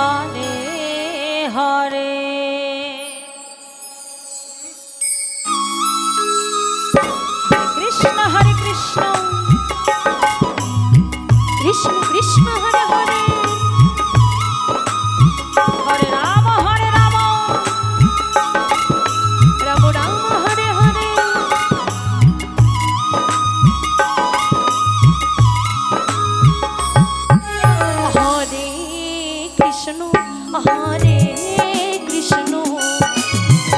Hare Hare Krishna হরে Krishna Krishna Krishna Hare Hare Hare Ram Ram Ram Hare Hare Hare Krishna হরে Krishna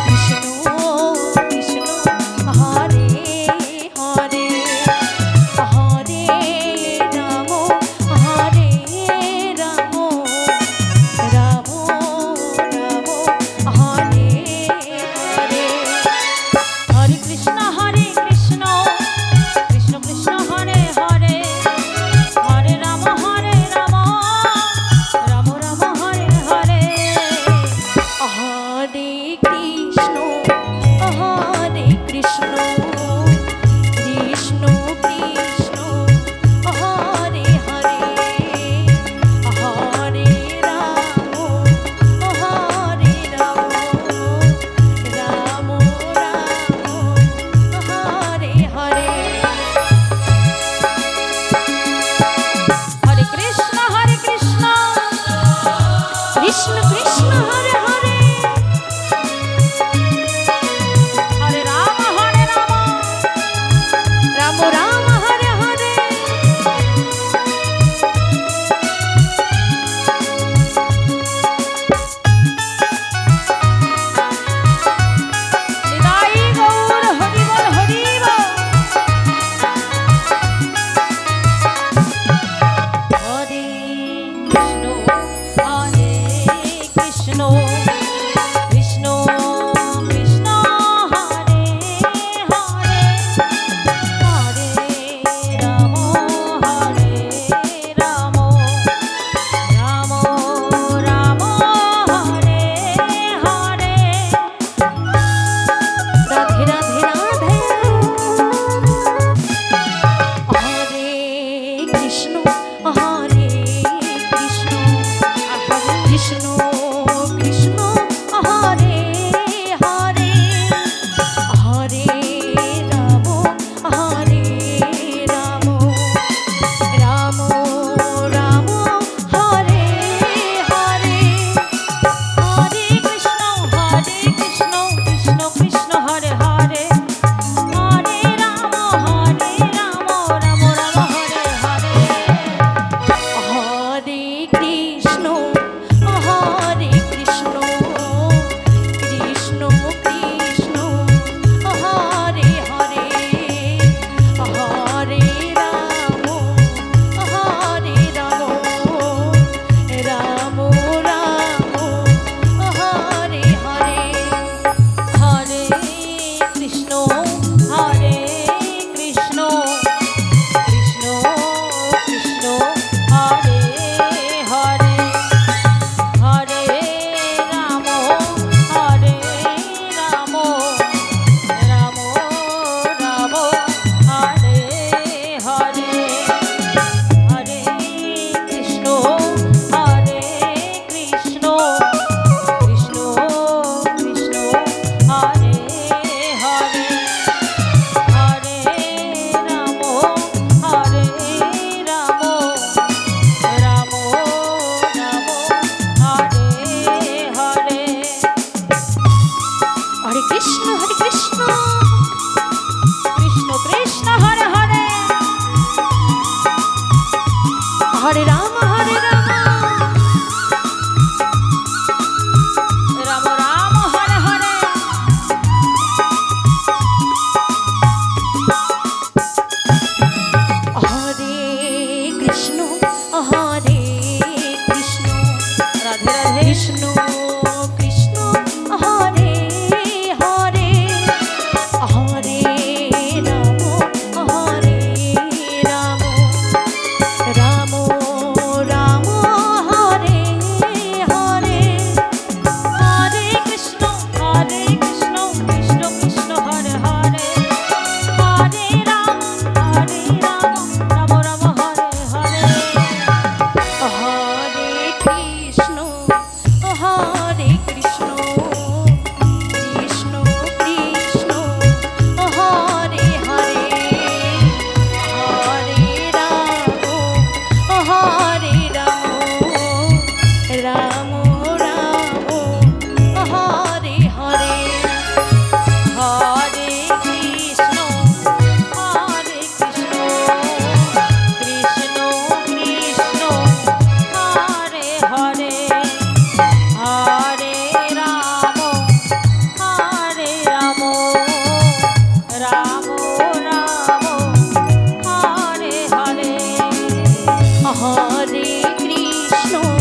Krishna Krishna Hare Hare Hare Ram হরে Ram Ram Ram Hare Hare Hare Krishna Krishna Krishna Hare Hare Hare Ram Ram Ram Hare Hare Hare Krishna Krishna Krishna Krishna Hare Hare Hare Ram Ram Hare Hare Hare Krishna Krishna Krishna Hare Hare Hare Ram Ram Hare Hare Nitai Gour Hari বল Hari বল হরে Krishna Krishna Krishna Hare Hare Hare Ram Ram Ram Hare Hare Radhe Radhe Radhe হরে Krishna Krishna Krishna Krishna Hare Hare Hare Ram Ram Ram Ram Hare Hare Hare Krishna Krishna Krishna Hare Hare Hare Ram Ram Hare Hare Hare Krishna Krishna Krishna Krishna Hare Hare Hare Ram Ram Ram Hare Hare Hare Krishna Krishna Krishna Krishna Hare Hare Hare Ram Ram Ram Hare Hare Hare Krishna Krishna Krishna Krishna Hare Hare Hare Ram Ram Hare Hare Hare Krishna Krishna Krishna Hare Hare Hare Ram Ram Hare Hare Hare Krishna Radhe Radhe Krishna Krishna Hare Hare Hare Ram Ram Ram Hare Hare Hare Krishna Krishna Krishna Hare Hare Hare Ram Ram Hare Hare Hare Krishna Krishna